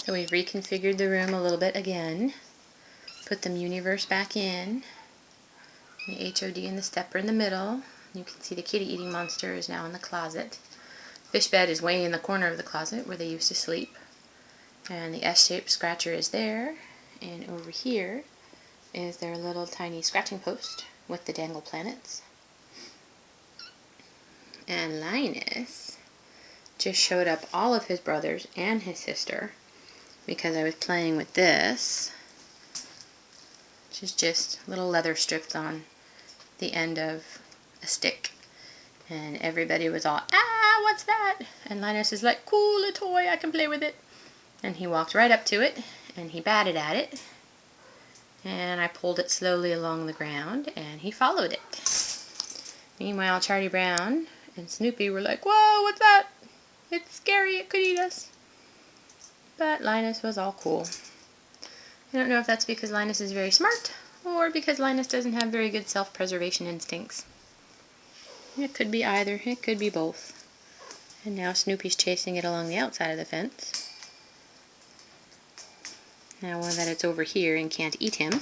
So we've reconfigured the room a little bit again. Put the Muniverse back in. The HOD and the stepper in the middle. You can see the kitty eating monster is now in the closet. Fish bed is way in the corner of the closet where they used to sleep. And the S-shaped scratcher is there. And over here is their little tiny scratching post with the dangle planets. And Linus just showed up all of his brothers and his sister because I was playing with this, which is just little leather strips on the end of a stick. And everybody was all, ah, what's that? And Linus is like, cool, a toy, I can play with it. And he walked right up to it, and he batted at it. And I pulled it slowly along the ground, and he followed it. Meanwhile, Charlie Brown and Snoopy were like, whoa, what's that? It's scary, it could eat us. But Linus was all cool. I don't know if that's because Linus is very smart, or because Linus doesn't have very good self-preservation instincts. It could be either. It could be both. And now Snoopy's chasing it along the outside of the fence. Now that it's over here and can't eat him.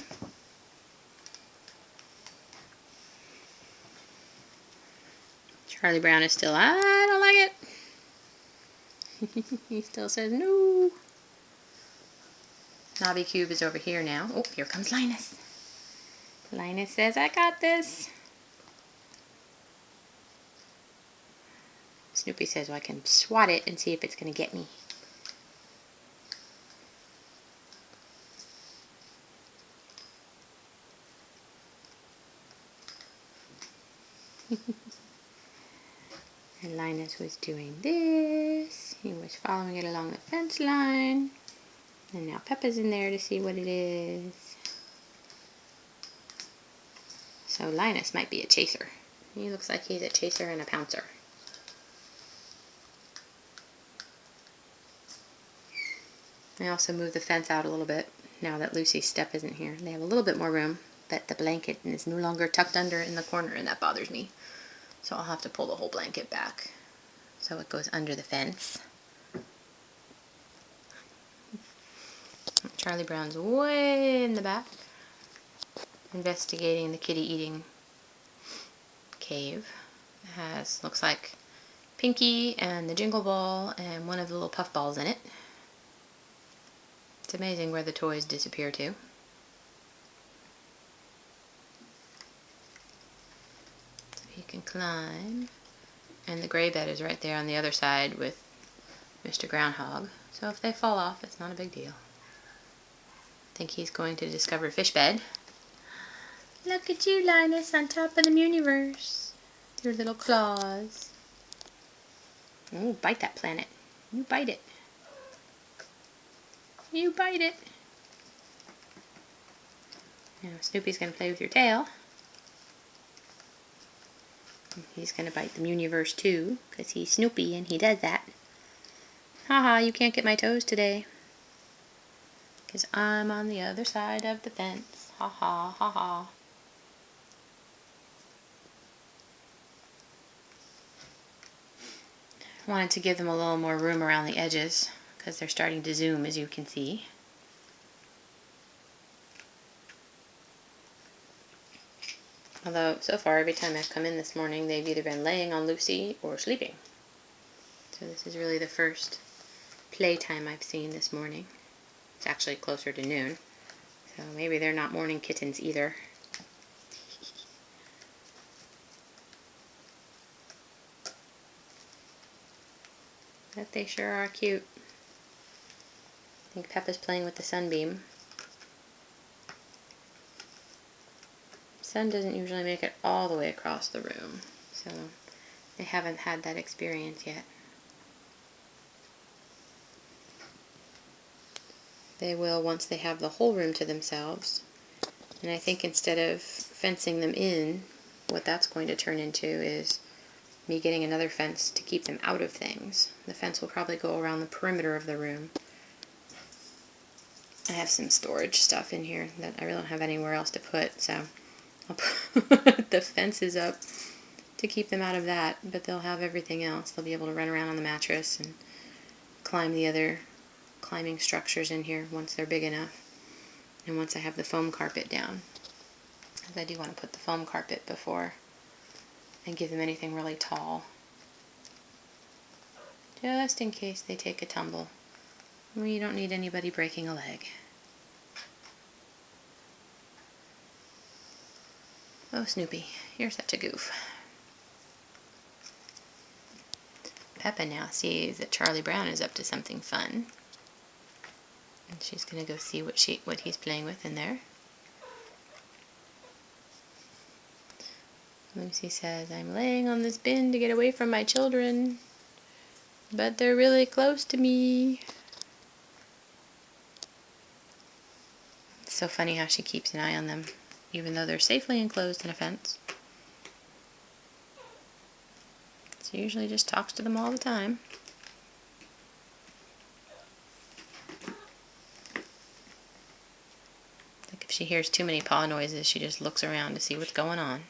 Charlie Brown is still, I don't like it. He still says no. Nobby Cube is over here now. Oh, here comes Linus. Linus says, I got this. Snoopy says, well, I can swat it and see if it's going to get me. And Linus was doing this. He was following it along the fence line. And now Peppa's in there to see what it is. So Linus might be a chaser. He looks like he's a chaser and a pouncer. I also moved the fence out a little bit now that Lucy's step isn't here. They have a little bit more room, but the blanket is no longer tucked under in the corner, and that bothers me. So I'll have to pull the whole blanket back so it goes under the fence. Charlie Brown's way in the back, investigating the kitty eating cave. It has, looks like, Pinky and the Jingle Ball and one of the little puff balls in it. It's amazing where the toys disappear to. So he can climb. And the gray bed is right there on the other side with Mr. Groundhog. So if they fall off, it's not a big deal. I think he's going to discover fish bed. Look at you, Linus, on top of the Muniverse. Your little claws. Oh, bite that planet. You bite it. You bite it. Now Snoopy's going to play with your tail. He's going to bite the Muniverse too, because he's Snoopy and he does that. Haha, you can't get my toes today. Because I'm on the other side of the fence. Ha ha, ha ha. I wanted to give them a little more room around the edges because they're starting to zoom, as you can see. Although, so far, every time I've come in this morning, they've either been laying on Lucy or sleeping. So this is really the first playtime I've seen this morning. It's actually closer to noon, so maybe they're not morning kittens either. But they sure are cute. I think Peppa's playing with the sunbeam. Sun doesn't usually make it all the way across the room, so they haven't had that experience yet. They will once they have the whole room to themselves. And I think instead of fencing them in, what that's going to turn into is me getting another fence to keep them out of things. The fence will probably go around the perimeter of the room. I have some storage stuff in here that I really don't have anywhere else to put, so I'll put the fences up to keep them out of that, but they'll have everything else. They'll be able to run around on the mattress and climb the other climbing structures in here once they're big enough. And once I have the foam carpet down. Because I do want to put the foam carpet before I give them anything really tall. Just in case they take a tumble. We don't need anybody breaking a leg. Oh, Snoopy, you're such a goof. Peppa now sees that Charlie Brown is up to something fun. And she's going to go see what he's playing with in there. Lucy says, I'm laying on this bin to get away from my children, but they're really close to me. It's so funny how she keeps an eye on them, even though they're safely enclosed in a fence. She usually just talks to them all the time. Like if she hears too many paw noises, she just looks around to see what's going on.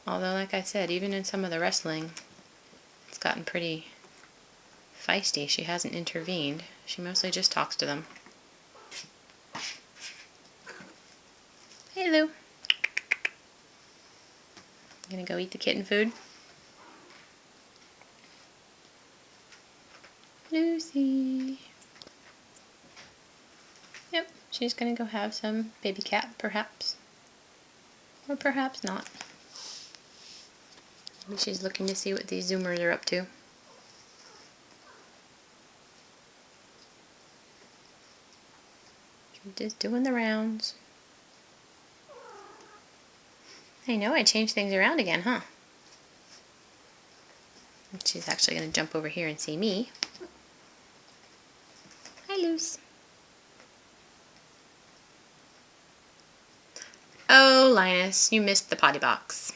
Although, like I said, even in some of the wrestling, it's gotten pretty feisty. She hasn't intervened. She mostly just talks to them. Hey, Lou. Gonna go eat the kitten food? Lucy. Yep, she's gonna go have some baby cat, perhaps. Or perhaps not. Maybe she's looking to see what these Zoomers are up to. She's just doing the rounds. I know, I changed things around again, huh? And she's actually going to jump over here and see me. Hi, Luce. Oh, Linus, you missed the potty box.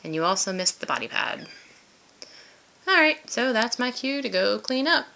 And you also missed the body pad. Alright, so that's my cue to go clean up.